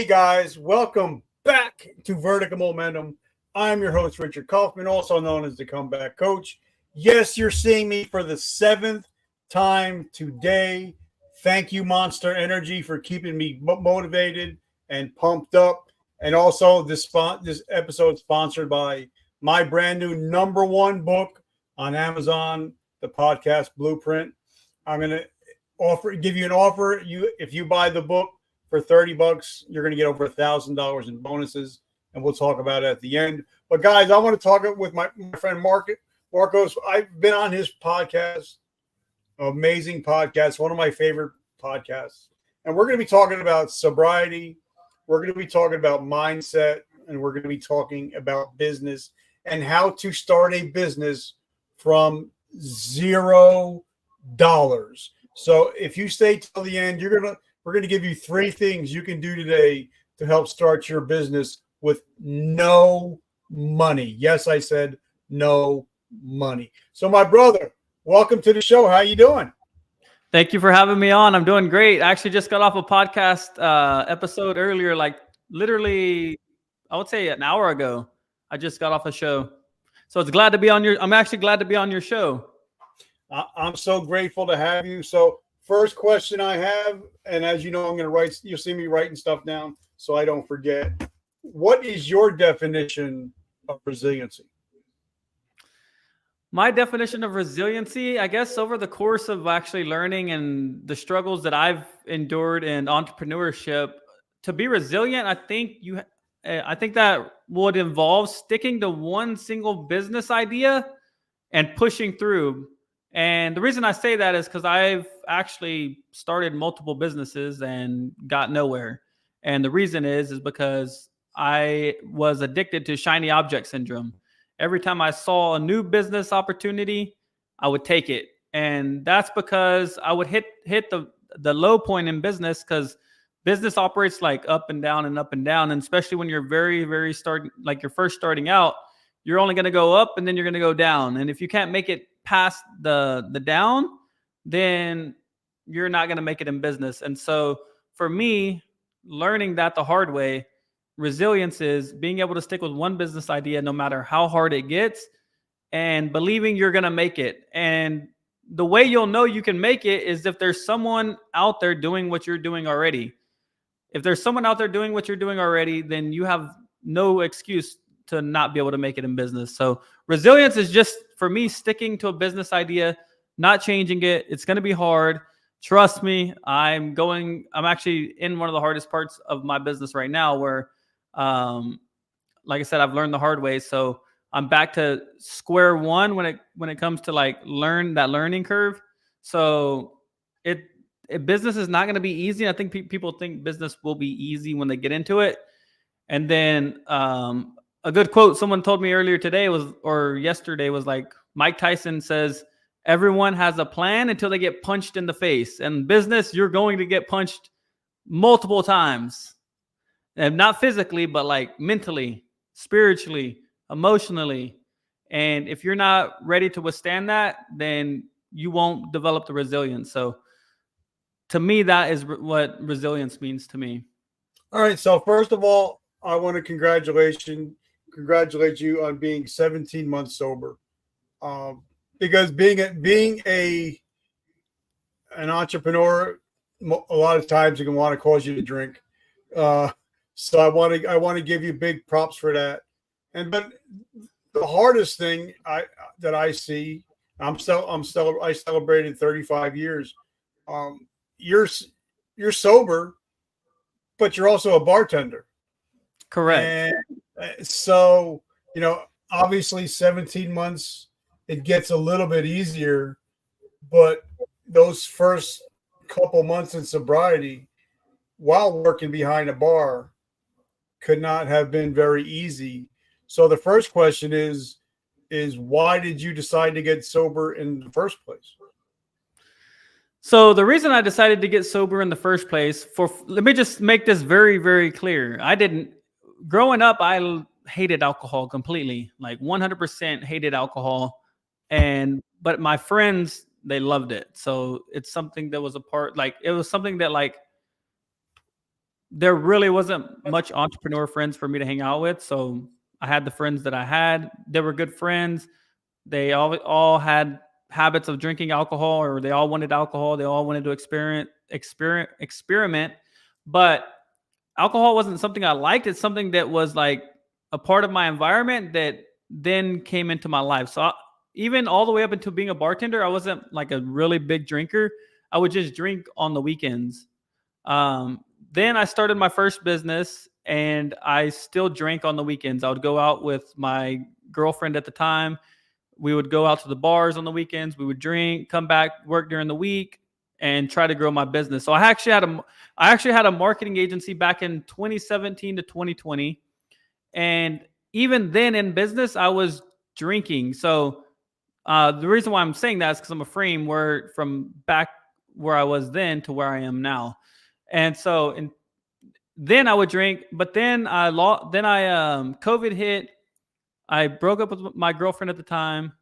Hey guys, welcome back to Vertical Momentum. I'm your host, Richard Kaufman, also known as the Comeback Coach. Yes, you're seeing me for the seventh time today. Thank you, Monster Energy, for keeping me motivated and pumped up. And also, this episode is sponsored by my brand new number one book on Amazon, the podcast Blueprint. I'm going to give you an offer. If you buy the book for $30, you're going to get over $1,000 in bonuses, and we'll talk about it at the end. But guys, I want to talk with my friend Marcos. I've been on his podcast, amazing podcast, one of my favorite podcasts, and we're going to be talking about sobriety. We're going to be talking about mindset, and we're going to be talking about business and how to start a business from $0. So if you stay till the end, we're going to give you 3 things you can do today to help start your business with no money. Yes, I said no money. So my brother, welcome to the show. How you doing? Thank you for having me on. I'm doing great. I actually just got off a podcast episode earlier, like literally, I would say an hour ago. I just got off a show. So I'm actually glad to be on your show. I'm so grateful to have you. So first question I have, and as you know, I'm going to write, you'll see me writing stuff down so I don't forget. What is your definition of resiliency? My definition of resiliency, I guess, over the course of actually learning and the struggles that I've endured in entrepreneurship, to be resilient, I think that would involve sticking to one single business idea and pushing through. And the reason I say that is because I've actually started multiple businesses and got nowhere. And the reason is because I was addicted to shiny object syndrome. Every time I saw a new business opportunity, I would take it. And that's because I would hit the low point in business, because business operates like up and down and up and down. And especially when you're very, very you're first starting out, you're only going to go up and then you're going to go down. And if you can't make it past the down, then you're not going to make it in business. And so for me, learning that the hard way, resilience is being able to stick with one business idea no matter how hard it gets, and believing you're going to make it. And the way you'll know you can make it is if there's someone out there doing what you're doing already. If there's someone out there doing what you're doing already, then you have no excuse to not be able to make it in business. So resilience is just, for me, sticking to a business idea, not changing it. It's going to be hard. Trust me. I'm actually in one of the hardest parts of my business right now where, like I said, I've learned the hard way. So I'm back to square one when it comes to like learning curve. So business is not going to be easy. I think people think business will be easy when they get into it. And then, a good quote someone told me earlier today yesterday was like, Mike Tyson says, everyone has a plan until they get punched in the face. And business, you're going to get punched multiple times. And not physically, but like mentally, spiritually, emotionally. And if you're not ready to withstand that, then you won't develop the resilience. So to me, that is what resilience means to me. All right. So first of all, I want to congratulate you on being 17 months sober, because being an entrepreneur, a lot of times it can want to cause you to drink. So I want to give you big props for that. But the hardest thing that I see, I celebrated 35 years. You're sober, but you're also a bartender. Correct. And so, obviously 17 months, it gets a little bit easier, but those first couple months in sobriety, while working behind a bar, could not have been very easy. So the first question is why did you decide to get sober in the first place? So the reason I decided to get sober in the first place, let me just make this very, very clear. Growing up, I hated alcohol completely, like 100% hated alcohol. But my friends, they loved it. So it's something that was it was something that like there really wasn't much entrepreneur friends for me to hang out with. So I had the friends that I had. They were good friends. They all had habits of drinking alcohol, or they all wanted alcohol. They all wanted to experiment. But alcohol wasn't something I liked. It's something that was like a part of my environment that then came into my life. So even all the way up until being a bartender, I wasn't like a really big drinker. I would just drink on the weekends. Then I started my first business, and I still drank on the weekends. I would go out with my girlfriend at the time. We would go out to the bars on the weekends. We would drink, come back, work during the week, and try to grow my business. So I actually had a marketing agency back in 2017 to 2020. And even then in business, I was drinking. So the reason why I'm saying that is because I'm a frame where from back where I was then to where I am now. And so then I would drink, but then COVID hit. I broke up with my girlfriend at the time,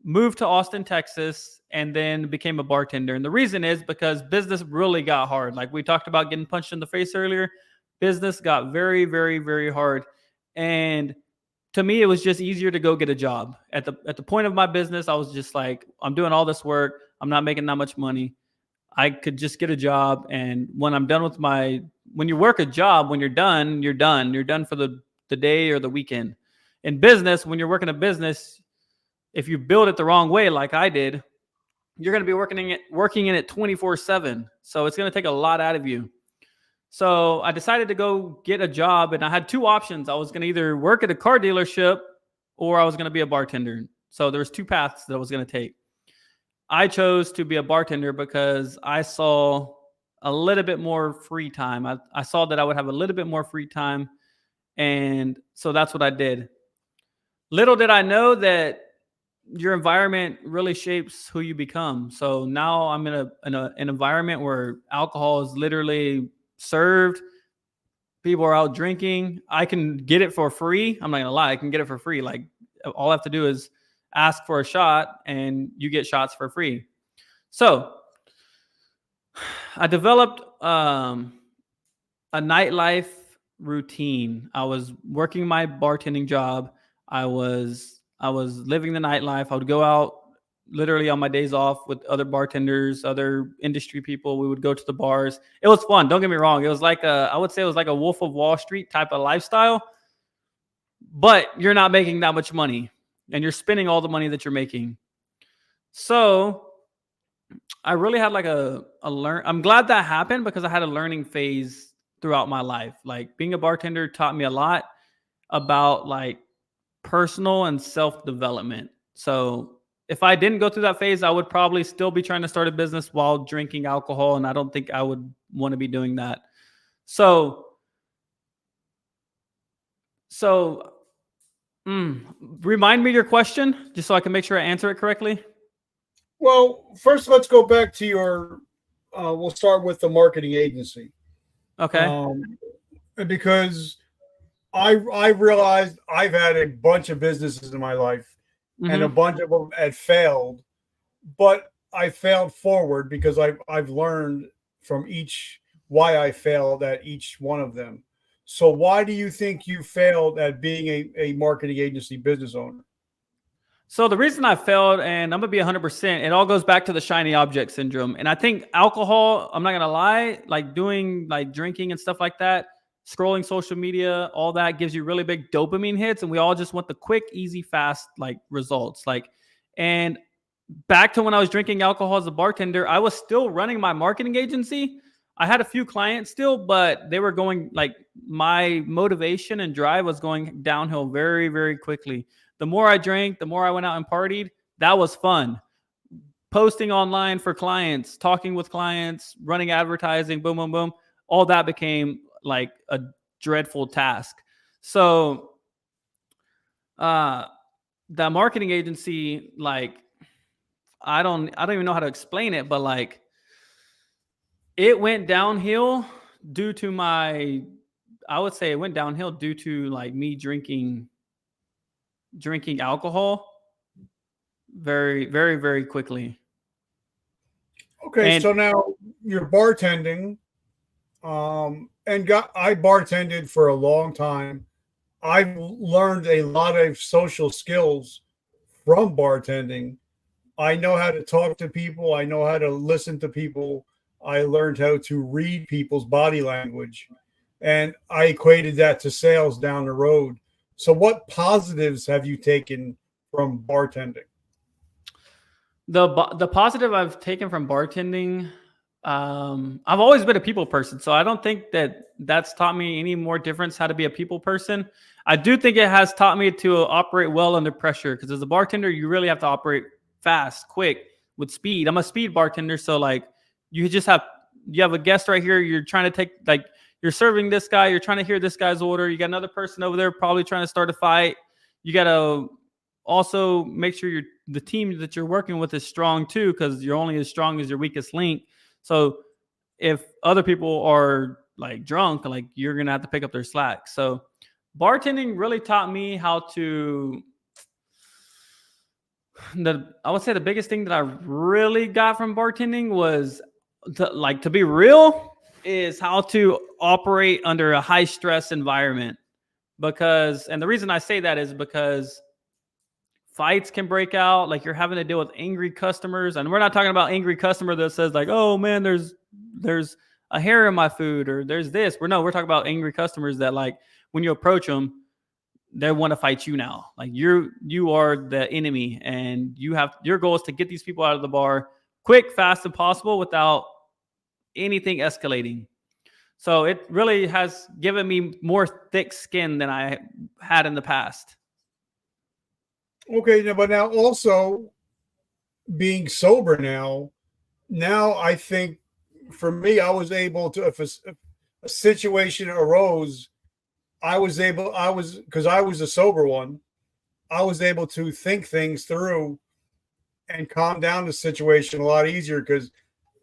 moved to Austin, Texas, and then became a bartender. And the reason is because business really got hard. Like we talked about getting punched in the face earlier, business got very, very, very hard. And to me, it was just easier to go get a job. At the point of my business, I was just like, I'm doing all this work. I'm not making that much money. I could just get a job. And when I'm done with when you work a job, when you're done, you're done. You're done for the day or the weekend. In business, when you're working a business, if you build it the wrong way, like I did, you're going to be working in it 24/7. So it's going to take a lot out of you. So I decided to go get a job, and I had two options. I was going to either work at a car dealership or I was going to be a bartender. So there was two paths that I was going to take. I chose to be a bartender because I saw a little bit more free time. I saw that I would have a little bit more free time. And so that's what I did. Little did I know that your environment really shapes who you become. So now I'm in an environment where alcohol is literally served. People are out drinking. I can get it for free. I'm not gonna lie, I can get it for free. Like all I have to do is ask for a shot and you get shots for free. So I developed a nightlife routine. I was working my bartending job. I was living the nightlife. I would go out literally on my days off with other bartenders, other industry people. We would go to the bars. It was fun. Don't get me wrong. It was like I would say it was like a Wolf of Wall Street type of lifestyle, but you're not making that much money and you're spending all the money that you're making. So I really had like I'm glad that happened because I had a learning phase throughout my life. Like being a bartender taught me a lot about like personal and self-development. So if I didn't go through that phase, I would probably still be trying to start a business while drinking alcohol. And I don't think I would want to be doing that. So remind me your question just so I can make sure I answer it correctly. Well, first, let's go back to we'll start with the marketing agency. Okay. Because I realized I've had a bunch of businesses in my life, and a bunch of them had failed, but I failed forward because I've learned from why I failed at each one of them. So why do you think you failed at being a marketing agency business owner? So the reason I failed, and I'm going to be 100%, it all goes back to the shiny object syndrome. And I think alcohol, I'm not going to lie, like doing like drinking and stuff like that, scrolling social media, all that gives you really big dopamine hits. And we all just want the quick, easy, fast, like results. And back to when I was drinking alcohol as a bartender, I was still running my marketing agency. I had a few clients still, but they were going like my motivation and drive was going downhill very, very quickly. The more I drank, the more I went out and partied. That was fun. Posting online for clients, talking with clients, running advertising, boom, boom, boom. All that became like a dreadful task. So the marketing agency, like, I don't even know how to explain it, but like it went downhill due to I would say it went downhill due to like me drinking alcohol very, very, very quickly. Okay, so now you're bartending I bartended for a long time. I've learned a lot of social skills from bartending. I know how to talk to people. I know how to listen to people. I learned how to read people's body language, and I equated that to sales down the road. So, what positives have you taken from bartending? The positive I've taken from bartending, I've always been a people person, so I don't think that that's taught me any more difference how to be a people person. I do think it has taught me to operate well under pressure, because as a bartender, you really have to operate fast, quick, with speed. I'm a speed bartender, so like you just have you have a guest right here. You're trying to take like you're serving this guy. You're trying to hear this guy's order. You got another person over there probably trying to start a fight. You got to also make sure the team that you're working with is strong too, because you're only as strong as your weakest link. So if other people are like drunk, like you're gonna have to pick up their slack. So bartending really taught me how to I would say the biggest thing that I really got from bartending was to be real is how to operate under a high stress environment. Because, and the reason I say that is because fights can break out, like you're having to deal with angry customers, and we're not talking about angry customer that says like, oh man, there's a hair in my food, or there's this. We're talking about angry customers that, like, when you approach them, they want to fight you now. Like you are the enemy, and your goal is to get these people out of the bar quick, fast, and possible without anything escalating. So it really has given me more thick skin than I had in the past. Okay, but now also being sober now I think for me, I was able to, if a situation arose, because I was a sober one, I was able to think things through and calm down the situation a lot easier because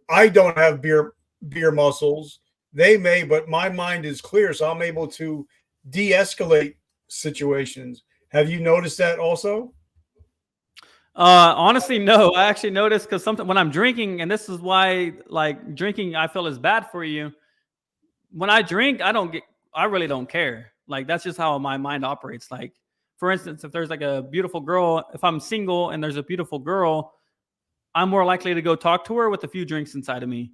I don't have beer muscles. They may, but my mind is clear, so I'm able to de-escalate situations. Have you noticed that also? Honestly, no. I actually noticed, because sometimes when I'm drinking, and this is why like drinking I feel is bad for you. When I drink, I really don't care. Like that's just how my mind operates. Like, for instance, if there's like a beautiful girl, if I'm single and there's a beautiful girl, I'm more likely to go talk to her with a few drinks inside of me.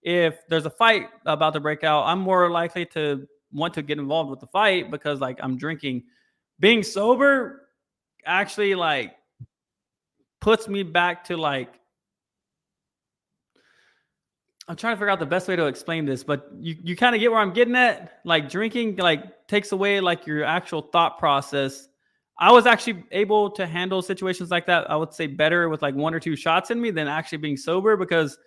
If there's a fight about to break out, I'm more likely to want to get involved with the fight because like I'm drinking. Being sober actually like puts me back to like, I'm trying to figure out the best way to explain this, but you kind of get where I'm getting at. Like drinking like takes away like your actual thought process. I was actually able to handle situations like that, I would say, better with like one or two shots in me than actually being sober, because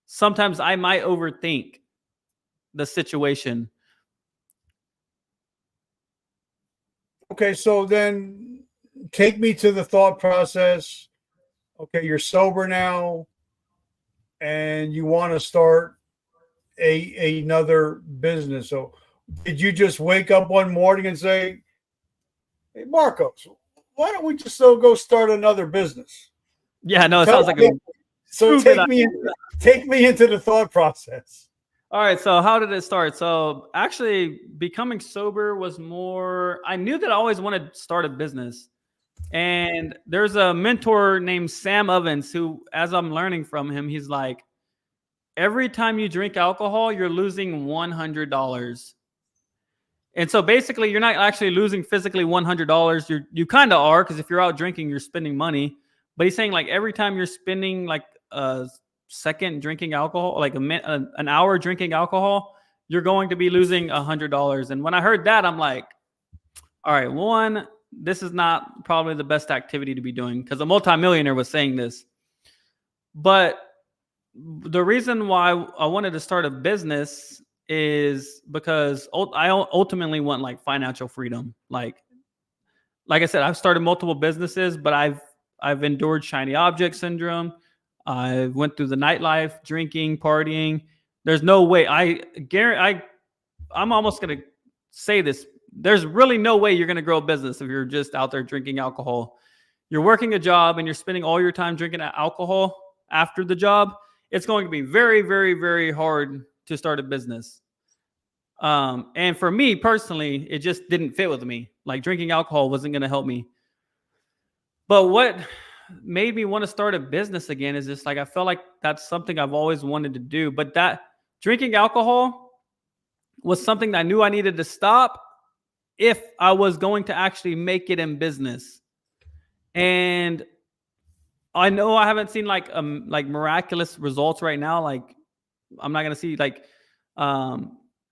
sometimes I might overthink the situation. Okay, so then take me to the thought process. Okay, you're sober now and you want to start another business. So did you just wake up one morning and say, "Hey Marcos, why don't we just go start another business?" Yeah, no, it Tell sounds like me, a so stupid take me into the thought process. All right, so how did it start? So actually becoming sober was more, I knew that I always wanted to start a business. And there's a mentor named Sam Ovens who, as I'm learning from him, he's like, every time you drink alcohol, you're losing $100. And so basically, you're not actually losing physically $100. You kind of are, because if you're out drinking, you're spending money. But he's saying like every time you're spending like a second drinking alcohol, like an hour drinking alcohol, you're going to be losing $100. And when I heard that, I'm like, all right, one, this is not probably the best activity to be doing, because a multimillionaire was saying this. But the reason why I wanted to start a business is because I ultimately want like financial freedom. Like I said, I've started multiple businesses, but I've endured shiny object syndrome. I went through the nightlife, drinking, partying. There's no way I'm almost gonna say this. There's really no way you're gonna grow a business if you're just out there drinking alcohol. You're working a job and you're spending all your time drinking alcohol after the job. It's going to be very, very, very hard to start a business. And for me personally, it just didn't fit with me. Like drinking alcohol wasn't going to help me. But what made me want to start a business again is just like, I felt like that's something I've always wanted to do. But that drinking alcohol was something that I knew I needed to stop if I was going to actually make it in business. And I know I haven't seen like miraculous results right now. Like I'm not gonna see like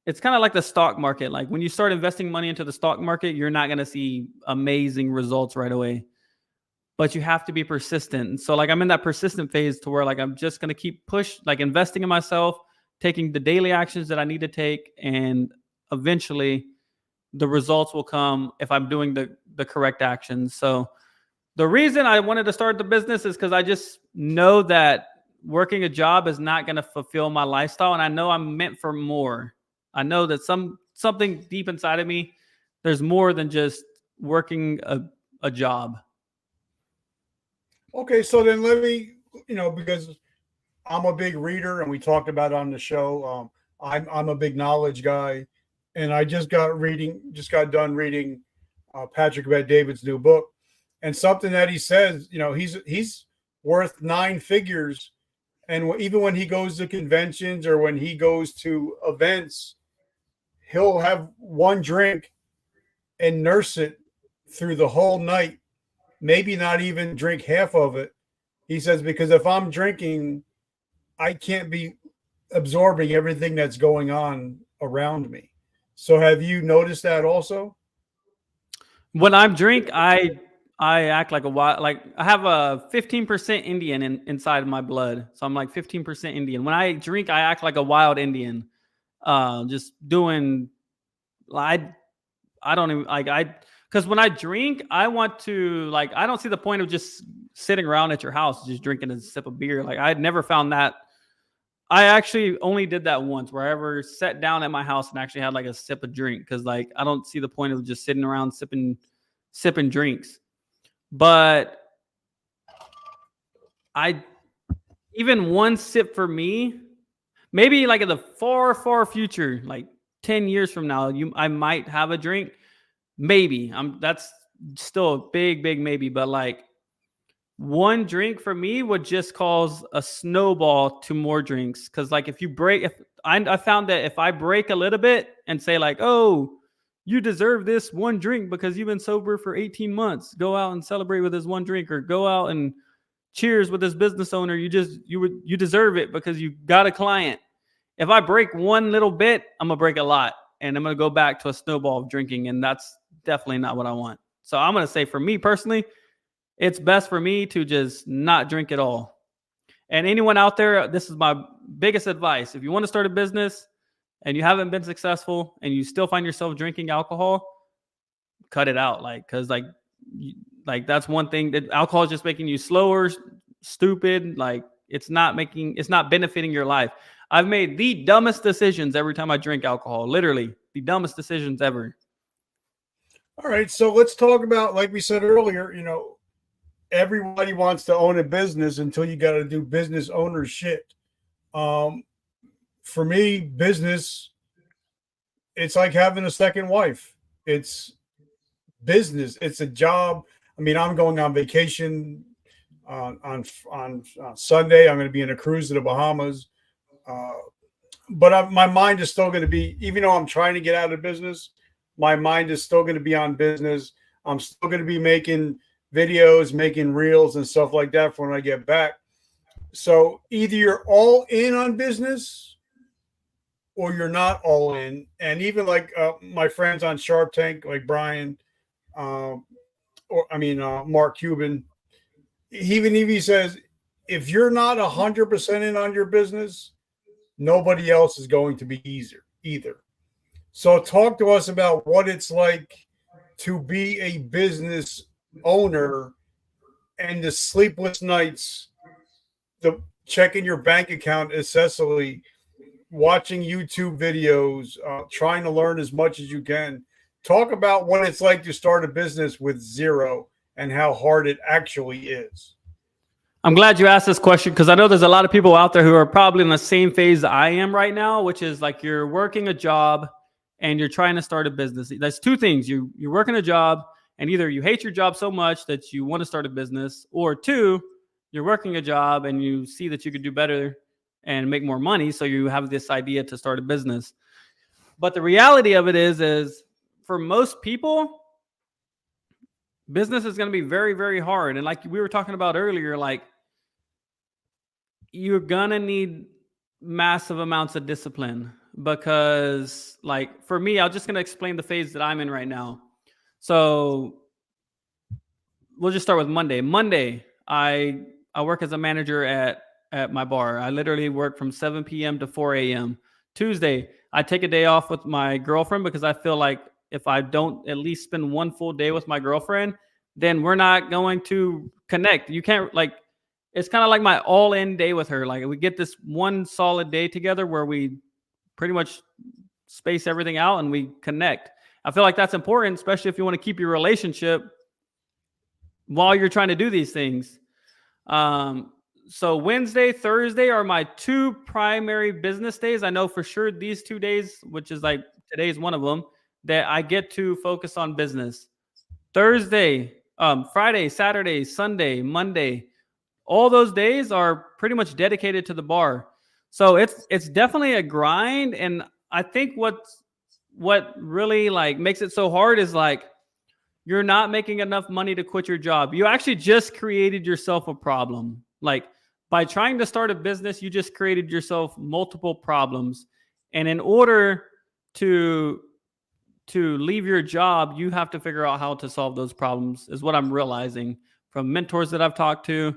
it's kind of like the stock market. Like when you start investing money into the stock market, you're not gonna see amazing results right away. But you have to be persistent. And so like I'm in that persistent phase to where like I'm just gonna keep investing in myself, taking the daily actions that I need to take, and eventually the results will come if I'm doing the correct actions. So the reason I wanted to start the business is because I just know that working a job is not going to fulfill my lifestyle. And I know I'm meant for more. I know that something deep inside of me, there's more than just working a job. Okay, so then let me, because I'm a big reader and we talked about it on the show. I'm a big knowledge guy, and I just got done reading Patrick Bet-David's new book. And something that he says, he's worth 9 figures. And even when he goes to conventions or when he goes to events, he'll have one drink and nurse it through the whole night, maybe not even drink half of it. He says, because if I'm drinking, I can't be absorbing everything that's going on around me. So have you noticed that also? When I drink, I act like a wild, like I have a 15% Indian inside of my blood. So I'm like 15% Indian. When I drink, I act like a wild Indian. Just doing, I don't even because when I drink, I want to I don't see the point of just sitting around at your house, just drinking a sip of beer. Like I'd never found that. I actually only did that once where I ever sat down at my house and actually had like a sip of drink. Cause I don't see the point of just sitting around sipping drinks. But even one sip for me, maybe like in the far, far future, like 10 years from now, I might have a drink. Maybe that's still a big, big maybe. But like one drink for me would just cause a snowball to more drinks. Cause like I found that if I break a little bit and say like, oh, you deserve this one drink because you've been sober for 18 months. Go out and celebrate with this one drink, or go out and cheers with this business owner. You deserve it because you got a client. If I break one little bit, I'm going to break a lot, and I'm going to go back to a snowball of drinking. And that's definitely not what I want. So I'm going to say for me personally, it's best for me to just not drink at all. And anyone out there, this is my biggest advice. If you want to start a business and you haven't been successful and you still find yourself drinking alcohol, cut it out. Cause that's one thing, that alcohol is just making you slower, stupid. It's not benefiting your life. I've made the dumbest decisions every time I drink alcohol, literally the dumbest decisions ever. All right. So let's talk about, like we said earlier, everybody wants to own a business until you got to do business owner shit. For me, business, it's like having a second wife. It's business. It's a job. I mean, I'm going on vacation on Sunday. I'm going to be in a cruise to the Bahamas. But my mind is still going to be, even though I'm trying to get out of business, my mind is still going to be on business. I'm still going to be making videos, making reels and stuff like that for when I get back. So either you're all in on business or you're not all in. And even like my friends on Shark Tank, like Brian, Mark Cuban, even if he says, if you're not 100% in on your business, nobody else is going to be either. So talk to us about what it's like to be a business owner and the sleepless nights, the checking your bank account incessantly, watching YouTube videos, trying to learn as much as you can. Talk about what it's like to start a business with zero and how hard it actually is. I'm glad you asked this question because I know there's a lot of people out there who are probably in the same phase that I am right now, which is like you're working a job, and you're trying to start a business. That's two things. You're working a job, and either you hate your job so much that you want to start a business, or two, you're working a job and you see that you could do better and make more money, so you have this idea to start a business. But the reality of it is for most people, business is going to be very, very hard. And like we were talking about earlier, like you're going to need massive amounts of discipline, because like for me, I'm just going to explain the phase that I'm in right now. So we'll just start with Monday. Monday, I work as a manager at my bar. I literally work from 7 p.m. to 4 a.m. Tuesday, I take a day off with my girlfriend, because I feel like if I don't at least spend one full day with my girlfriend, then we're not going to connect. You can't, like, it's kind of like my all-in day with her. Like, we get this one solid day together where we pretty much space everything out and we connect. I feel like that's important, especially if you want to keep your relationship while you're trying to do these things. So Wednesday, Thursday are my two primary business days. I know for sure these 2 days, which is like today's one of them, that I get to focus on business. Thursday, Friday, Saturday, Sunday, Monday, all those days are pretty much dedicated to the bar. So it's definitely a grind. And I think what really like makes it so hard is like, you're not making enough money to quit your job. You actually just created yourself a problem. Like, by trying to start a business, you just created yourself multiple problems. And in order to leave your job, you have to figure out how to solve those problems, is what I'm realizing from mentors that I've talked to.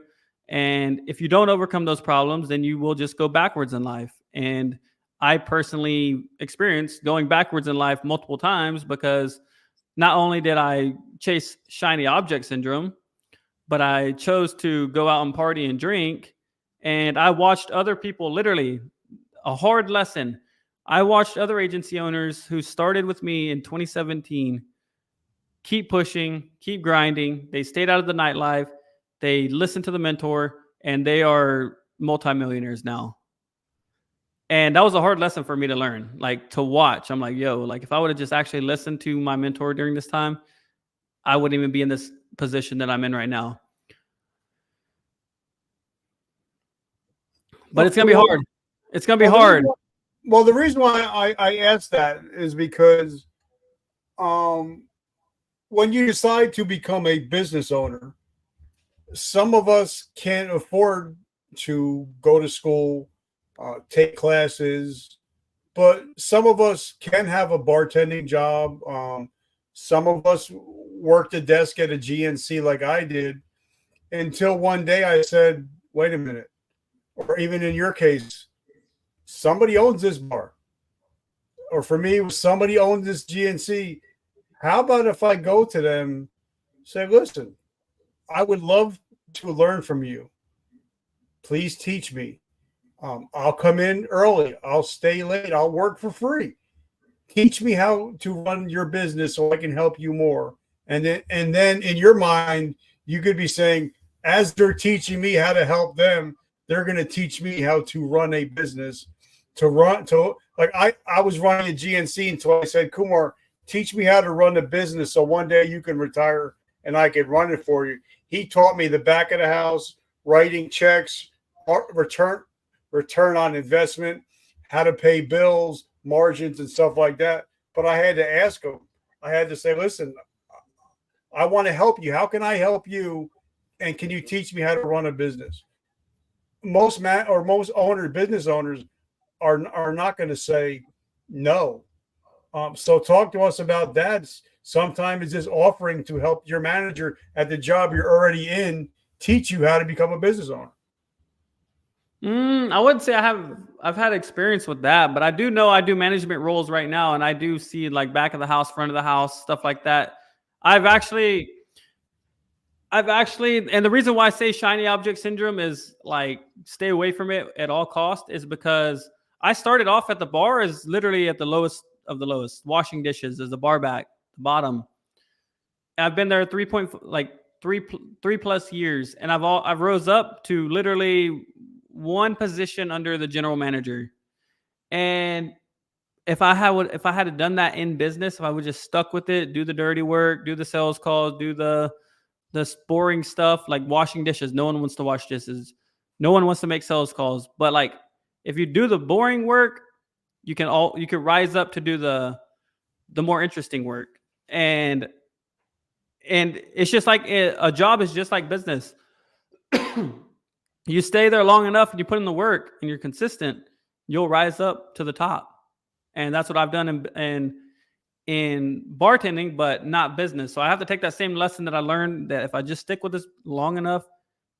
And if you don't overcome those problems, then you will just go backwards in life. And I personally experienced going backwards in life multiple times, because not only did I chase shiny object syndrome, but I chose to go out and party and drink. And I watched other people, literally a hard lesson. I watched other agency owners who started with me in 2017 keep pushing, keep grinding. They stayed out of the nightlife. They listened to the mentor, and they are multimillionaires now. And that was a hard lesson for me to learn, like to watch. I'm like, yo, like if I would have just actually listened to my mentor during this time, I wouldn't even be in this position that I'm in right now. But it's going to be hard. It's going to be hard. Well, the reason why I asked that is because when you decide to become a business owner, some of us can't afford to go to school, take classes, but some of us can have a bartending job. Some of us worked a desk at a GNC like I did, until one day I said, wait a minute. Or even in your case, somebody owns this bar. Or for me, somebody owns this GNC. How about if I go to them, say, listen, I would love to learn from you. Please teach me. I'll come in early. I'll stay late. I'll work for free. Teach me how to run your business so I can help you more. And then in your mind, you could be saying, as they're teaching me how to help them, they're going to teach me how to run a business. I was running a GNC until I said, Kumar, teach me how to run a business so one day you can retire and I can run it for you. He taught me the back of the house, writing checks, return on investment, how to pay bills, margins, and stuff like that. But I had to ask him. I had to say, listen, I want to help you. How can I help you? And can you teach me how to run a business? Most business owners are not going to say no. So talk to us about that. Sometimes it's just offering to help your manager at the job you're already in teach you how to become a business owner. I wouldn't say I've had experience with that, but I do know I do management roles right now, and I do see like back of the house, front of the house, stuff like that. I've actually, and the reason why I say shiny object syndrome is like stay away from it at all costs is because I started off at the bar as literally at the lowest of the lowest, washing dishes as a bar back, the bottom. I've been there 3 plus years, and I've rose up to literally one position under the general manager. And if I had done that in business, if I would just stuck with it, do the dirty work, do the sales calls, do the boring stuff like washing dishes. No one wants to wash dishes. No one wants to make sales calls. But like if you do the boring work, you can rise up to do the more interesting work. And it's just like a job is just like business. You stay there long enough and you put in the work and you're consistent, you'll rise up to the top. And that's what I've done in bartending, but not business. So I have to take that same lesson that I learned, that if I just stick with this long enough,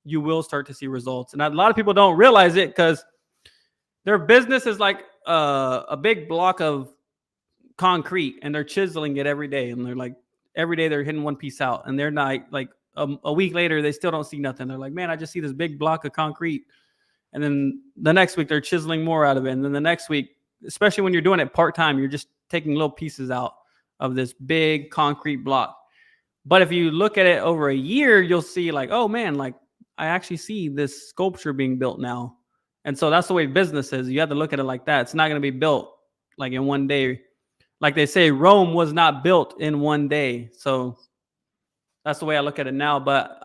you will start to see results. And a lot of people don't realize it because their business is like a big block of concrete and they're chiseling it every day. And they're like, every day they're hitting one piece out, and they're not like a week later, they still don't see nothing. They're like, man, I just see this big block of concrete. And then the next week they're chiseling more out of it. And then the next week, especially when you're doing it part-time, you're just taking little pieces out of this big concrete block. But if you look at it over a year, you'll see like, oh man, like I actually see this sculpture being built now. And so that's the way business is. You have to look at it like that. It's not going to be built like in one day. Like they say, Rome was not built in one day. So that's the way I look at it now. But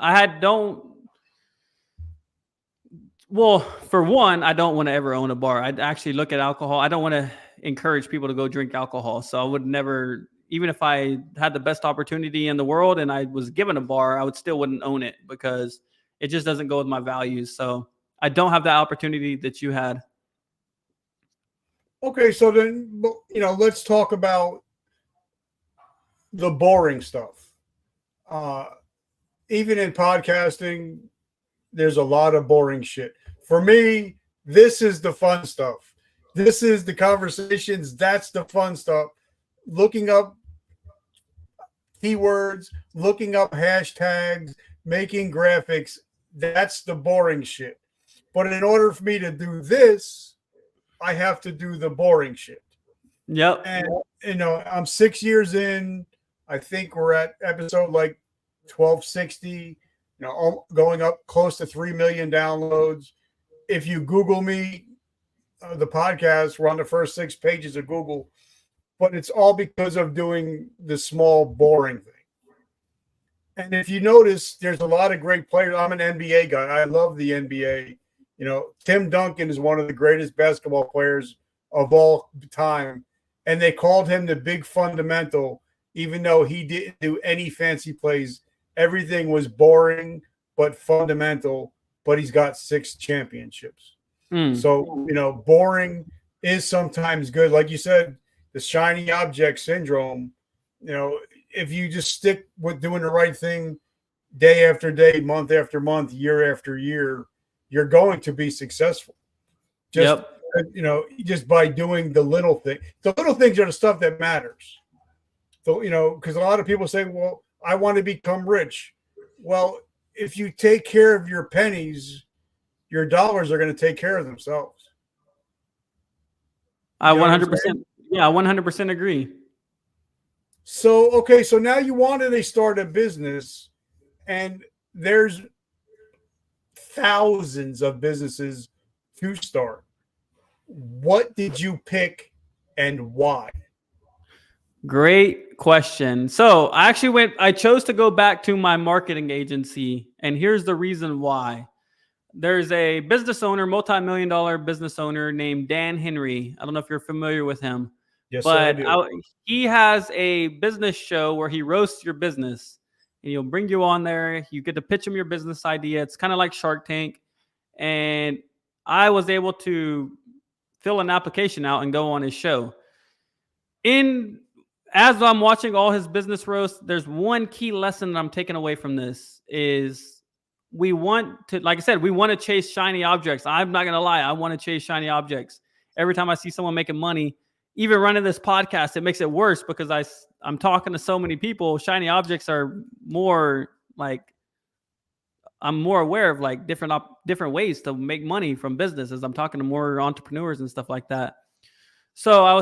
well, for one, I don't want to ever own a bar. I'd actually look at alcohol. I don't want to encourage people to go drink alcohol. So I would never, even if I had the best opportunity in the world and I was given a bar, I wouldn't own it because it just doesn't go with my values. So I don't have that opportunity that you had. Okay, so then, let's talk about the boring stuff. Even in podcasting, there's a lot of boring shit. For me, this is the fun stuff. This is the conversations. That's the fun stuff. Looking up keywords, looking up hashtags, making graphics. That's the boring shit. But in order for me to do this, I have to do the boring shit. Yep. And, I'm 6 years in. I think we're at episode like 1260, going up close to 3 million downloads. If you Google me, the podcast, we're on the first 6 pages of Google, but it's all because of doing the small, boring thing. And if you notice, there's a lot of great players. I'm an NBA guy. I love the NBA. Tim Duncan is one of the greatest basketball players of all time. And they called him the big fundamental, even though he didn't do any fancy plays. Everything was boring, but fundamental, but he's got 6 championships. So, boring is sometimes good. Like you said, the shiny object syndrome, if you just stick with doing the right thing day after day, month after month, year after year, you're going to be successful. Just by doing the little thing. The little things are the stuff that matters. So, because a lot of people say, well, I want to become rich. Well, if you take care of your pennies, your dollars are going to take care of themselves. I 100%. Yeah, I 100% agree. So now you wanted to start a business, and there's thousands of businesses to start. What did you pick and why? Great question. So I chose to go back to my marketing agency, and here's the reason why. There's a business owner, multi-million-dollar business owner named Dan Henry. I don't know if you're familiar with him. Yes, but I do. He has a business show where he roasts your business. And he'll bring you on there. You get to pitch him your business idea. It's kind of like Shark Tank. And I was able to fill an application out and go on his show. As I'm watching all his business roasts, there's one key lesson that I'm taking away from this is we want to, like I said, we want to chase shiny objects. I'm not going to lie. I want to chase shiny objects. Every time I see someone making money, even running this podcast, it makes it worse because I'm talking to so many people. Shiny objects are more like, I'm more aware of like different ways to make money from business as I'm talking to more entrepreneurs and stuff like that. So I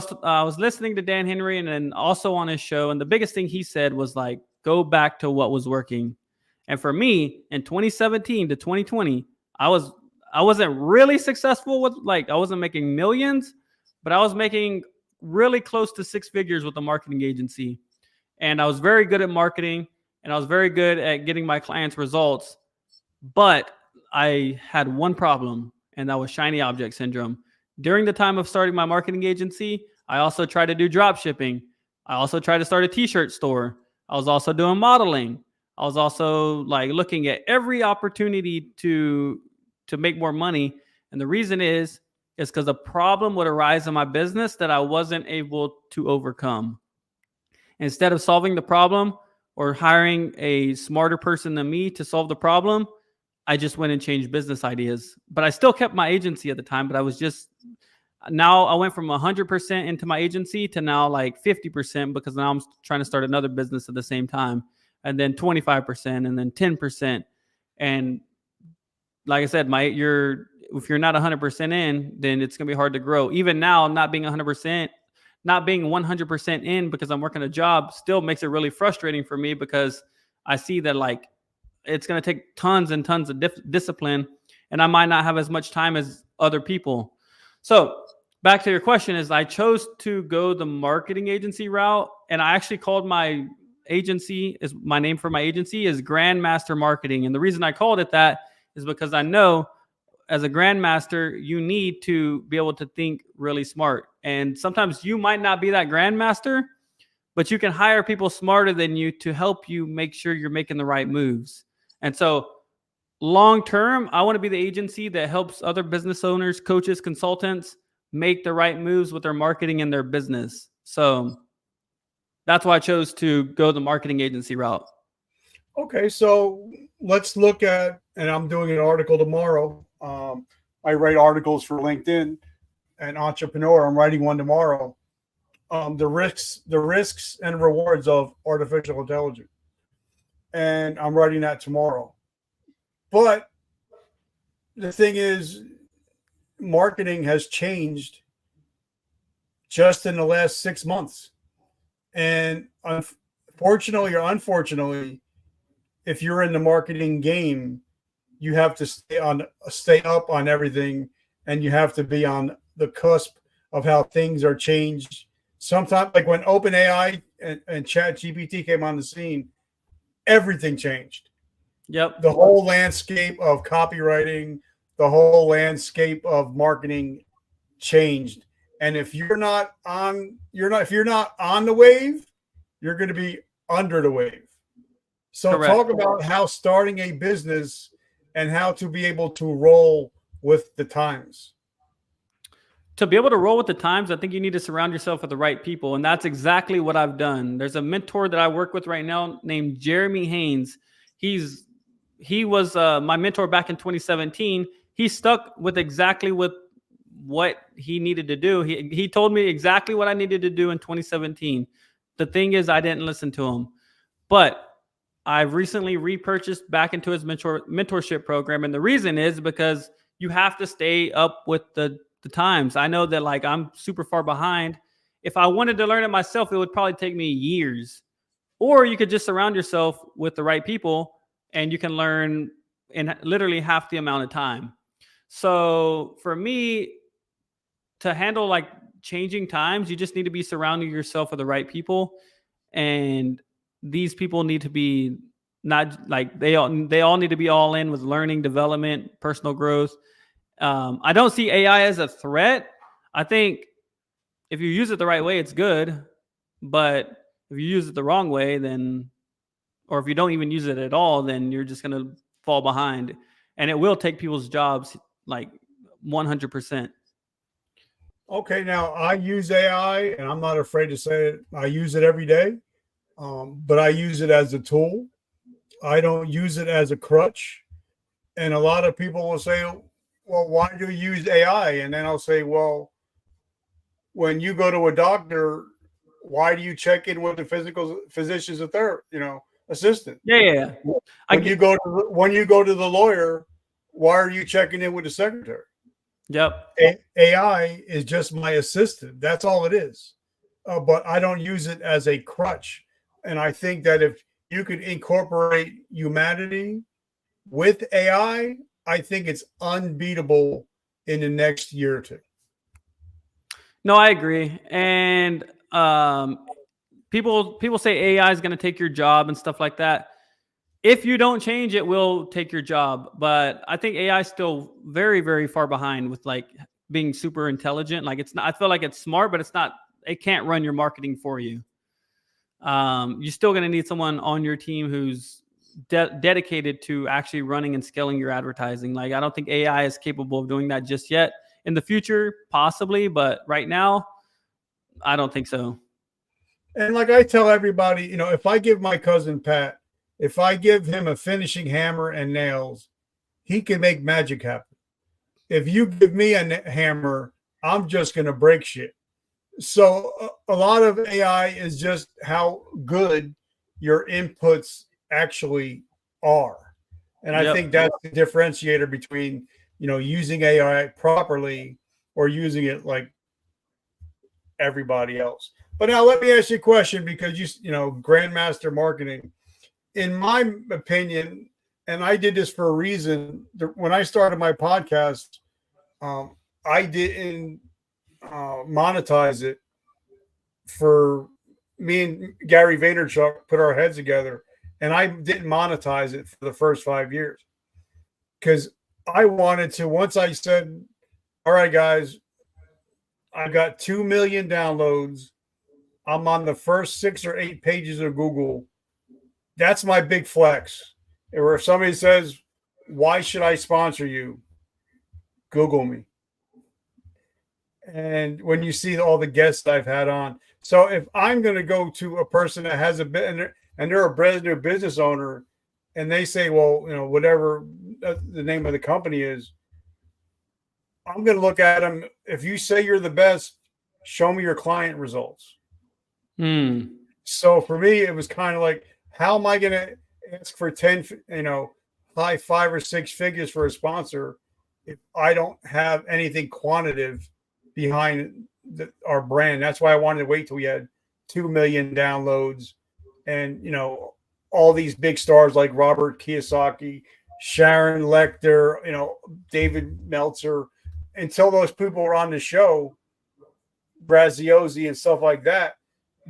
was listening to Dan Henry and then also on his show. And the biggest thing he said was like, go back to what was working. And for me in 2017 to 2020, I wasn't really successful with I wasn't making millions, but I was making really close to 6 figures with a marketing agency. And I was very good at marketing, and I was very good at getting my clients results. But I had one problem, and that was shiny object syndrome. During the time of starting my marketing agency, I also tried to do drop shipping. I also tried to start a t-shirt store. I was also doing modeling. I was also like looking at every opportunity to make more money. And the reason is because a problem would arise in my business that I wasn't able to overcome. Instead of solving the problem or hiring a smarter person than me to solve the problem, I just went and changed business ideas. But I still kept my agency at the time, but I was just, now I went from 100% into my agency to now like 50%, because now I'm trying to start another business at the same time, and then 25%, and then 10%. And like I said, if you're not 100% in, then it's going to be hard to grow. Even now, not being 100% in because I'm working a job still makes it really frustrating for me, because I see that like it's going to take tons and tons of discipline, and I might not have as much time as other people. So back to your question, is I chose to go the marketing agency route, and I actually called my agency, is my name for my agency is Grandmaster Marketing. And the reason I called it that is because I know as a grandmaster, you need to be able to think really smart. And sometimes you might not be that grandmaster, but you can hire people smarter than you to help you make sure you're making the right moves. And so long term, I want to be the agency that helps other business owners, coaches, consultants make the right moves with their marketing and their business. So that's why I chose to go the marketing agency route. Okay, so let's look at, and I'm doing an article tomorrow. I write articles for LinkedIn and Entrepreneur. I'm writing one tomorrow. The risks and rewards of artificial intelligence, and I'm writing that tomorrow. But the thing is, marketing has changed just in the last 6 months, and unfortunately or unfortunately, if you're in the marketing game, you have to stay up on everything, and you have to be on the cusp of how things are changed. Sometimes, like when OpenAI and ChatGPT came on the scene, everything changed. Yep. The whole landscape of copywriting, the whole landscape of marketing changed. And if you're not on the wave, you're going to be under the wave. So Correct. Talk about how starting a business and how to be able to roll with the times. To be able to roll with the times, I think you need to surround yourself with the right people. And that's exactly what I've done. There's a mentor that I work with right now named Jeremy Haynes. He was my mentor back in 2017. He stuck with exactly what he needed to do. He told me exactly what I needed to do in 2017. The thing is, I didn't listen to him. But I've recently repurchased back into his mentorship program. And the reason is because you have to stay up with the times. I know that like I'm super far behind. If I wanted to learn it myself, it would probably take me years. Or you could just surround yourself with the right people, and you can learn in literally half the amount of time. So for me, to handle like changing times, you just need to be surrounding yourself with the right people. And these people need to be not like they all need to be all in with learning, development, personal growth. I don't see AI as a threat. I think if you use it the right way, it's good. But if you use it the wrong way, then, or if you don't even use it at all, then you're just going to fall behind. And it will take people's jobs like 100%. Okay, now I use AI, and I'm not afraid to say it. I use it every day, but I use it as a tool. I don't use it as a crutch. And a lot of people will say, well, why do you use AI? And then I'll say, well, when you go to a doctor, why do you check in with the physician's assistant? Yeah. When you go to the lawyer, why are you checking in with the secretary? Yep. AI is just my assistant. That's all it is. But I don't use it as a crutch. And I think that if you could incorporate humanity with AI, I think it's unbeatable in the next year or two. No, I agree. And people say AI is going to take your job and stuff like that. If you don't change, it will take your job. But I think AI is still very, very far behind with like being super intelligent. Like it's not. I feel like it's smart, but it's not. It can't run your marketing for you. You're still going to need someone on your team who's dedicated to actually running and scaling your advertising. Like I don't think AI is capable of doing that just yet. In the future, possibly, but right now, I don't think so. And like I tell everybody, you know, if I give my cousin Pat, if I give him a finishing hammer and nails, he can make magic happen. If you give me a hammer, I'm just going to break shit. So a lot of AI is just how good your inputs actually are. And I Yep. think that's the differentiator between, you know, using AI properly or using it like everybody else. But now let me ask you a question because you know, grandmaster marketing, in my opinion, and I did this for a reason. When I started my podcast, I didn't monetize it. For me and Gary Vaynerchuk put our heads together, and I didn't monetize it for the first 5 years because I wanted to. Once I said, "All right, guys, I got 2 million downloads. I'm on the first 6 or 8 pages of Google." That's my big flex. Or if somebody says, "Why should I sponsor you?" Google me. And when you see all the guests I've had on, so if I'm going to go to a person that has a bit and they're a brand new business owner, and they say, "Well, you know, whatever the name of the company is," I'm going to look at them. If you say you're the best, show me your client results. Hmm. So for me, it was kind of like, how am I going to ask for 10, you know, high 5 or 6 figures for a sponsor if I don't have anything quantitative behind our brand? That's why I wanted to wait till we had 2 million downloads and, you know, all these big stars like Robert Kiyosaki, Sharon Lecter, you know, David Meltzer, until those people were on the show, Graziosi and stuff like that,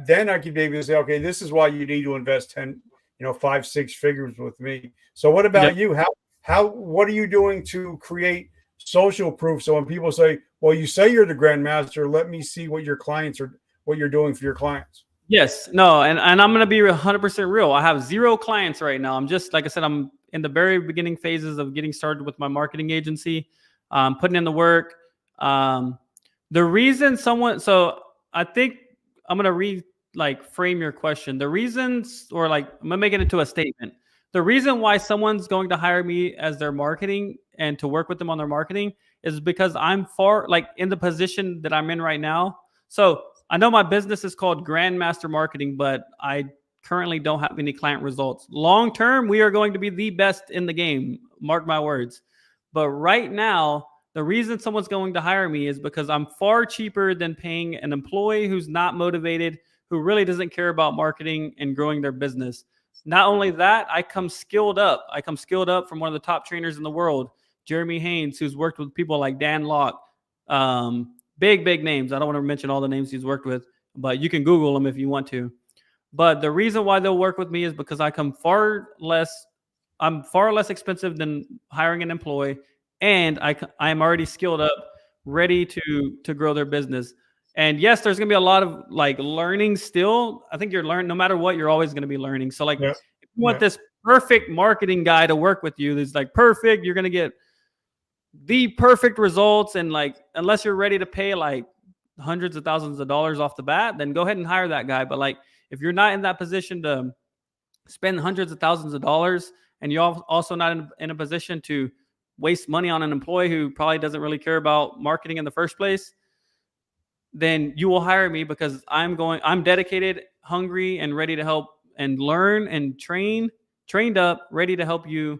then I could be able to say, okay, this is why you need to invest 10, you know, 5, 6 figures with me. So what Yep. about you? What are you doing to create social proof? So when people say, well, you say you're the grandmaster, let me see what your clients are, what you're doing for your clients. Yes. No. And I'm going to be 100% real. I have 0 clients right now. I'm just, like I said, I'm in the very beginning phases of getting started with my marketing agency, putting in the work. The reason so I think I'm going to frame your question. The reasons, or like, I'm going to make it into a statement. The reason why someone's going to hire me as their marketing and to work with them on their marketing is because I'm in the position that I'm in right now. So I know my business is called Grandmaster Marketing, but I currently don't have any client results. Long term, we are going to be the best in the game. Mark my words. But right now, the reason someone's going to hire me is because I'm far cheaper than paying an employee who's not motivated, who really doesn't care about marketing and growing their business. Not only that, I come skilled up. I come skilled up from one of the top trainers in the world, Jeremy Haynes, who's worked with people like Dan Locke, big names. I don't want to mention all the names he's worked with, but you can Google them if you want to. But the reason why they'll work with me is because I'm far less expensive than hiring an employee, and I am already skilled up, ready to grow their business. And yes, there's gonna be a lot of like learning still. I think you're learning no matter what, you're always gonna be learning. So like, Yeah. if you want this perfect marketing guy to work with you, that's like perfect, you're gonna get the perfect results. And like, unless you're ready to pay like hundreds of thousands of dollars off the bat, then go ahead and hire that guy. But like, if you're not in that position to spend hundreds of thousands of dollars, and you're also not in a position to waste money on an employee who probably doesn't really care about marketing in the first place, then you will hire me because I'm dedicated, hungry, and ready to help and learn and trained up, ready to help you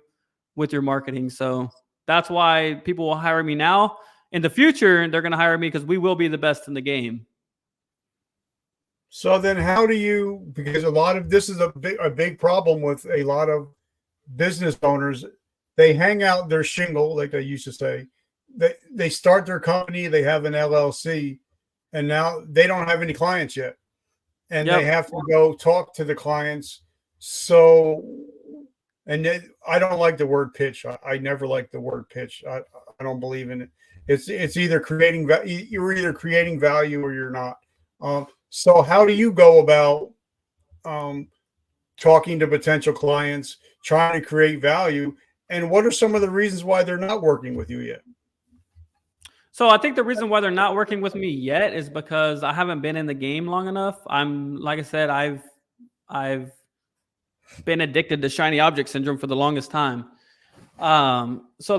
with your marketing. So that's why people will hire me now. In the future, they're going to hire me because we will be the best in the game. So then how do you, because a lot of this is a big problem with a lot of business owners, they hang out their shingle, like they used to say. They start their company, they have an LLC, and now they don't have any clients yet, and Yep. they have to go talk to the clients. So, and I don't like the word pitch. I never like the word pitch. I don't believe in it. It's either you're either creating value or you're not. So how do you go about talking to potential clients, trying to create value, and what are some of the reasons why they're not working with you yet? So I think the reason why they're not working with me yet is because I haven't been in the game long enough. Like I said, I've been addicted to shiny object syndrome for the longest time. So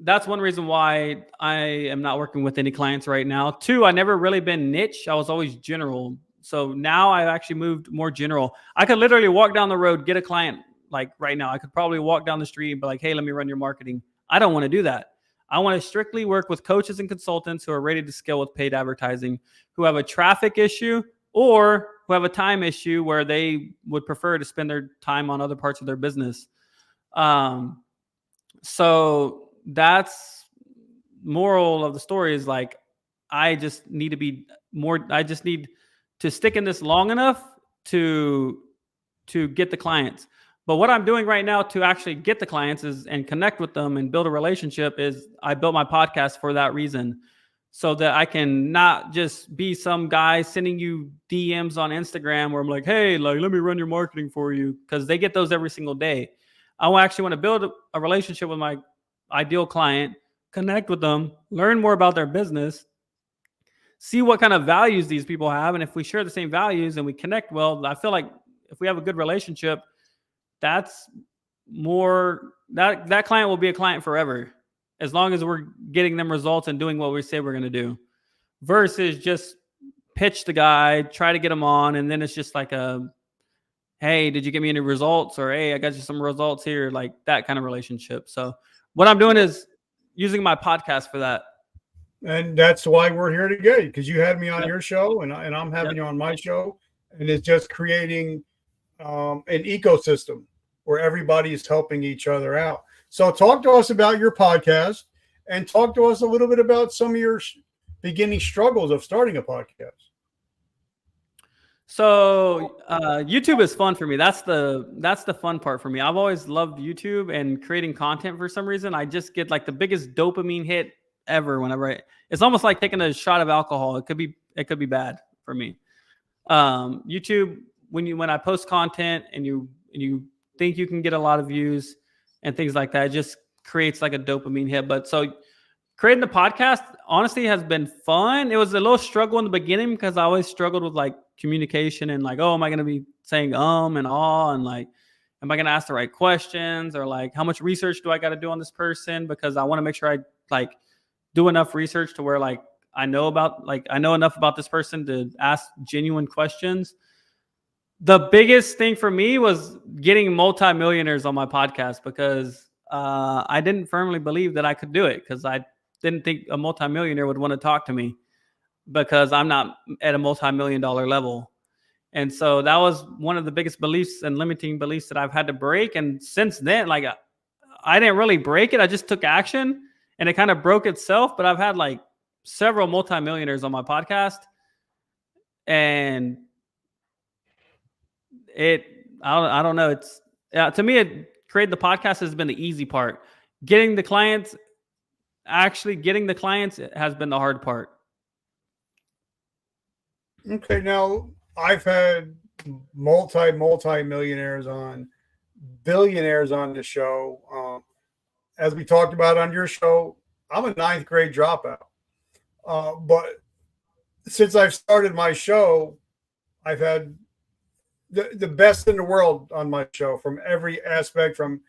that's one reason why I am not working with any clients right now. Two, I never really been niche. I was always general. So now I've actually moved more general. I could literally walk down the road, get a client like right now. I could probably walk down the street and be like, hey, let me run your marketing. I don't want to do that. I want to strictly work with coaches and consultants who are ready to scale with paid advertising, who have a traffic issue or who have a time issue where they would prefer to spend their time on other parts of their business. So that's moral of the story is like, I just need to stick in this long enough to get the clients. But what I'm doing right now to actually get the clients and connect with them and build a relationship is I built my podcast for that reason, so that I can not just be some guy sending you DMs on Instagram where I'm like, hey, like, let me run your marketing for you, because they get those every single day. I actually want to build a relationship with my ideal client, connect with them, learn more about their business, see what kind of values these people have. And if we share the same values and we connect well, I feel like if we have a good relationship, that's more that client will be a client forever, as long as we're getting them results and doing what we say we're going to do, versus just pitch the guy, try to get him on, and then it's just like hey, did you get me any results? Or hey, I got you some results here, like that kind of relationship. So what I'm doing is using my podcast for that. And that's why we're here today, because you had me on Yep. your show, and I'm having Yep. you on my show, and it's just creating an ecosystem where everybody is helping each other out. So talk to us about your podcast, and talk to us a little bit about some of your beginning struggles of starting a podcast. So YouTube is fun for me. That's the fun part for me. I've always loved YouTube and creating content. For some reason, I just get like the biggest dopamine hit ever whenever it's almost like taking a shot of alcohol. It could be bad for me. YouTube, when I post content and you think you can get a lot of views and things like that, it just creates like a dopamine hit. But so creating the podcast honestly has been fun. It was a little struggle in the beginning because I always struggled with like communication and like, oh, am I going to be saying and aw, and like, am I going to ask the right questions, or like, how much research do I got to do on this person? Because I want to make sure I like do enough research to where like I know enough about this person to ask genuine questions. The biggest thing for me was getting multimillionaires on my podcast, because I didn't firmly believe that I could do it, because I didn't think a multimillionaire would want to talk to me, because I'm not at a multi-million-dollar level. And so that was one of the biggest beliefs and limiting beliefs that I've had to break. And since then, like I didn't really break it. I just took action and it kind of broke itself. But I've had like several multimillionaires on my podcast, and I don't know. It's to me, creating the podcast has been the easy part. Getting the clients has been the hard part. Okay, now I've had multi-millionaires on, billionaires on the show. As we talked about on your show, I'm a ninth grade dropout. But since I've started my show, I've had the best in the world on my show, from every aspect, from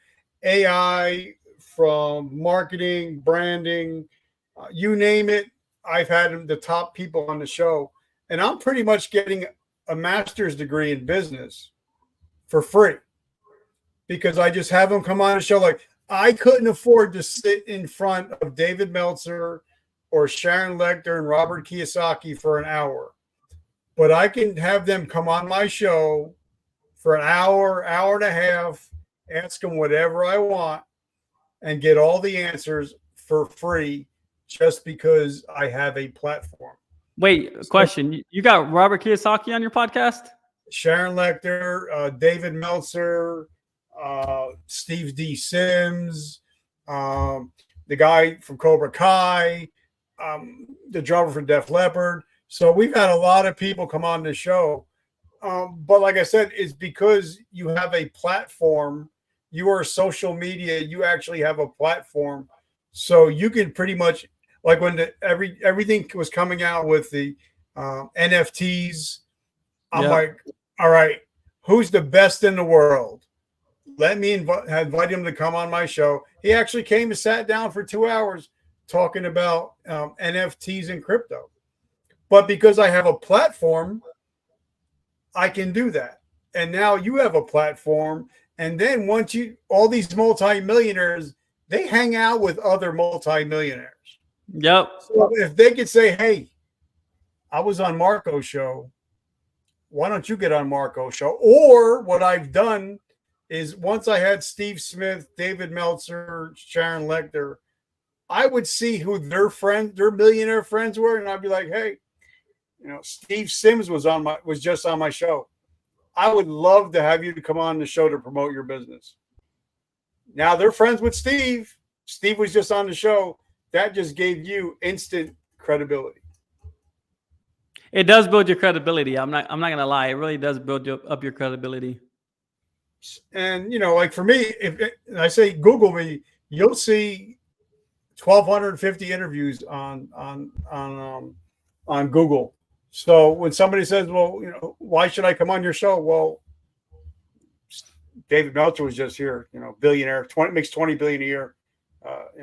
AI, from marketing, branding, you name it. I've had the top people on the show, and I'm pretty much getting a master's degree in business for free, because I just have them come on the show. Like, I couldn't afford to sit in front of David Meltzer or Sharon Lechter and Robert Kiyosaki for an hour, but I can have them come on my show for an hour and a half, ask them whatever I want, and get all the answers for free, just because I have a platform. Wait, question. You got Robert Kiyosaki on your podcast? Sharon Lechter, David Meltzer, Steve D. Sims, the guy from Cobra Kai, the drummer for Def Leppard. So we've had a lot of people come on the show. But like I said, it's because you have a platform. You are social media. You actually have a platform. So you can pretty much, like when everything was coming out with the NFTs, I'm like, all right, who's the best in the world? Let me invite him to come on my show. He actually came and sat down for 2 hours talking about NFTs and crypto. But because I have a platform, I can do that. And now you have a platform. And then once all these multimillionaires, they hang out with other multimillionaires. Yep. So if they could say, hey, I was on Marco's show, why don't you get on Marco's show? Or what I've done is once I had Steve Smith, David Meltzer, Sharon Lechter, I would see who their millionaire friends were. And I'd be like, hey, Steve Sims was just on my show. I would love to have you to come on the show to promote your business. Now they're friends with Steve. Steve was just on the show. That just gave you instant credibility. It does build your credibility. I'm not gonna lie. It really does build up your credibility. And like for me, if I say Google me, you'll see 1,250 interviews on Google. So when somebody says, well, why should I come on your show? Well, David Meltzer was just here, billionaire, makes $20 billion a year.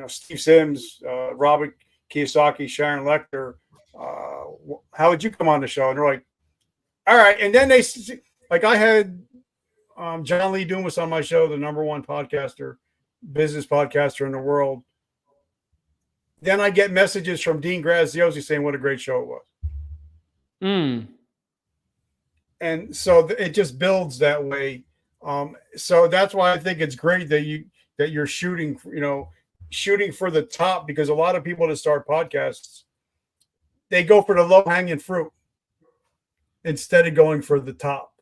Steve Sims, Robert Kiyosaki, Sharon Lechter. How would you come on the show? And they're like, all right. And then I had John Lee Dumas on my show, the #1 business podcaster in the world. Then I get messages from Dean Graziosi saying what a great show it was. And so it just builds that way. So that's why I think it's great that you're shooting for the top, because a lot of people that start podcasts, they go for the low hanging fruit instead of going for the top.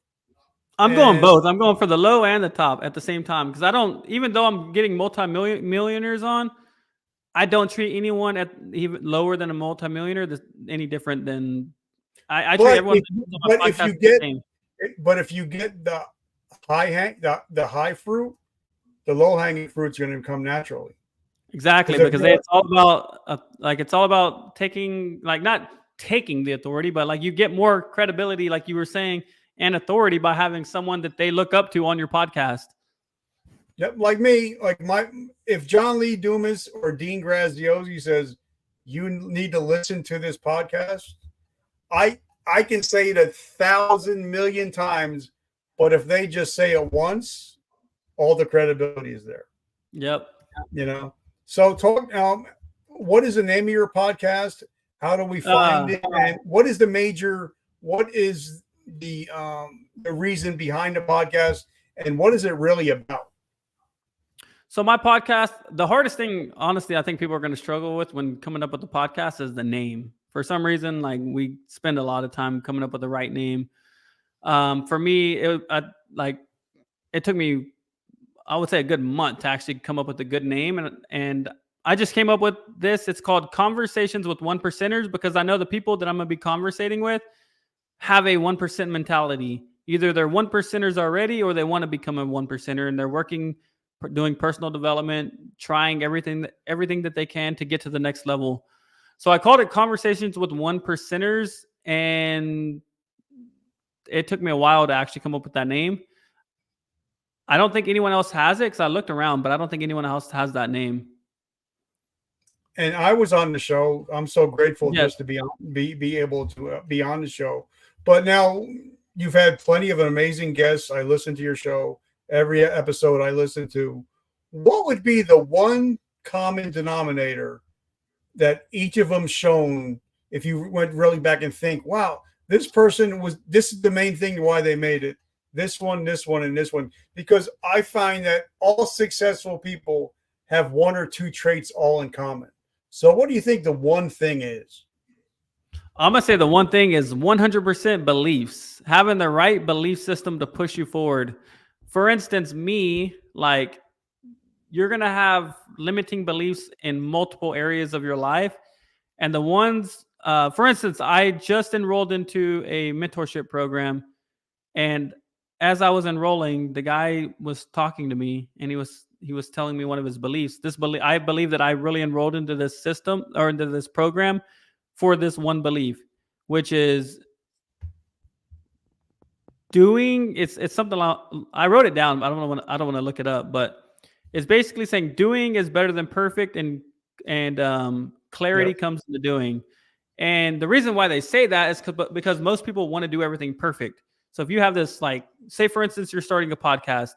I'm going both. I'm going for the low and the top at the same time, because even though I'm getting multi-millionaires on, I don't treat anyone at even lower than a multimillionaire that's any different than I treat everyone. If you get the high fruit, the low hanging fruit's going to come naturally. Exactly, because it's all about taking, not taking the authority, but you get more credibility, like you were saying, and authority by having someone that they look up to on your podcast. Yep, like me, if John Lee Dumas or Dean Graziosi says you need to listen to this podcast, I can say it 1,000 million times, but if they just say it once, all the credibility is there. Yep. So talk. What is the name of your podcast? How do we find it? And what is the reason behind the podcast? And what is it really about? So my podcast, the hardest thing, honestly, I think people are going to struggle with when coming up with the podcast is the name. For some reason, we spend a lot of time coming up with the right name. For me, it took me, I would say, a good month to actually come up with a good name. And I just came up with this. It's called Conversations with 1%ers, because I know the people that I'm going to be conversating with have a 1% mentality. Either they're 1%ers already, or they want to become a 1%er, and they're doing personal development, trying everything that they can to get to the next level. So I called it Conversations with 1%ers, and it took me a while to actually come up with that name. I don't think anyone else has it, because I looked around, but I don't think anyone else has that name. And I was on the show. I'm so grateful just to be able to be on the show. But now you've had plenty of amazing guests. I listen to your show. Every episode I listen to. What would be the one common denominator that each of them shown, if you went really back and think, wow, this is the main thing why they made it. This one, and this one. Because I find that all successful people have one or two traits all in common. So what do you think the one thing is? I'm gonna say the one thing is 100% beliefs. Having the right belief system to push you forward. For instance, me, like, you're gonna have limiting beliefs in multiple areas of your life, and the ones, for instance, I just enrolled into a mentorship program, and as I was enrolling, the guy was talking to me, and he was telling me one of his beliefs. I believe that I really enrolled into this system or into this program for this one belief, which is doing. It's something I wrote it down. I don't want to look it up, but it's basically saying doing is better than perfect, and clarity comes into doing. And the reason why they say that is because most people want to do everything perfect. So if you have this, like, say for instance, you're starting a podcast,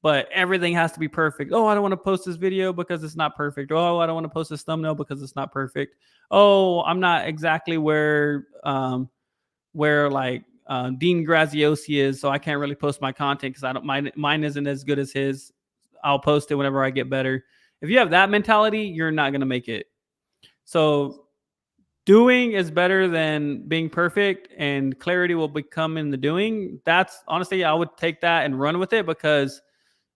but everything has to be perfect. Oh, I don't want to post this video because it's not perfect. Oh, I don't want to post this thumbnail because it's not perfect. Oh, I'm not exactly where like Dean Graziosi is, so I can't really post my content because I don't mine isn't as good as his. I'll post it whenever I get better. If you have that mentality, you're not going to make it. So doing is better than being perfect, and clarity will become in the doing. That's honestly, I would take that and run with it, because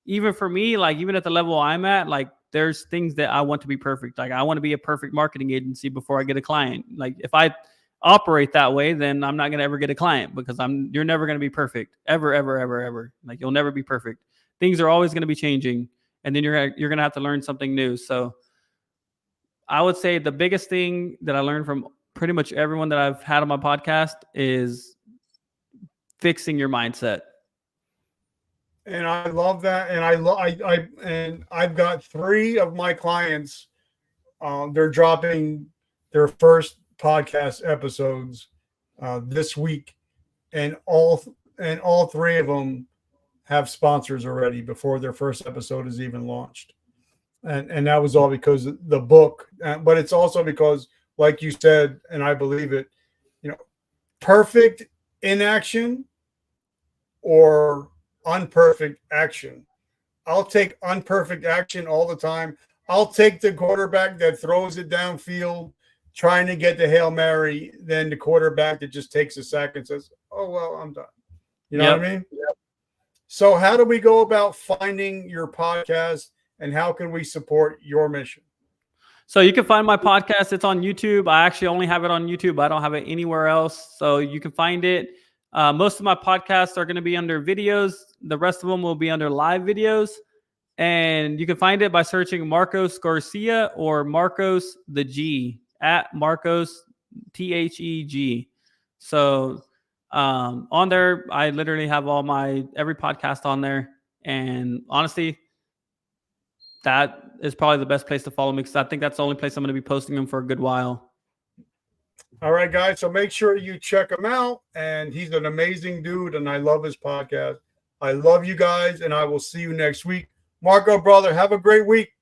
even for me, like, even at the level I'm at, like, there's things that I want to be perfect. Like, I want to be a perfect marketing agency before I get a client. Like, if I operate that way, then I'm not going to ever get a client, because you're never going to be perfect, ever, ever, ever, ever. Like, you'll never be perfect. Things are always going to be changing, and then you're going to have to learn something new. So I would say the biggest thing that I learned from pretty much everyone that I've had on my podcast is fixing your mindset. And I love that. And I've got 3 of my clients. They're dropping their first podcast episodes this week, and all 3 of them have sponsors already before their first episode is even launched. And that was all because of the book, but it's also because, like you said, and I believe it, perfect inaction or unperfect action. I'll take unperfect action all the time. I'll take the quarterback that throws it downfield trying to get the Hail Mary, than the quarterback that just takes a sack and says, oh, well, I'm done. You know what I mean? Yep. So how do we go about finding your podcast, and how can we support your mission? So you can find my podcast. It's on YouTube. I actually only have it on YouTube. I don't have it anywhere else. So you can find it. Most of my podcasts are going to be under videos. The rest of them will be under live videos. And you can find it by searching Marcos Garcia or Marcos the G, at Marcos THEG. So on there, I literally have every podcast on there. And honestly, that is probably the best place to follow me, because I think that's the only place I'm going to be posting them for a good while. All right, guys. So make sure you check him out. And he's an amazing dude, and I love his podcast. I love you guys, and I will see you next week. Marco, brother, have a great week.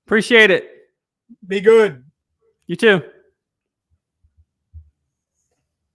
Appreciate it. Be good. You too.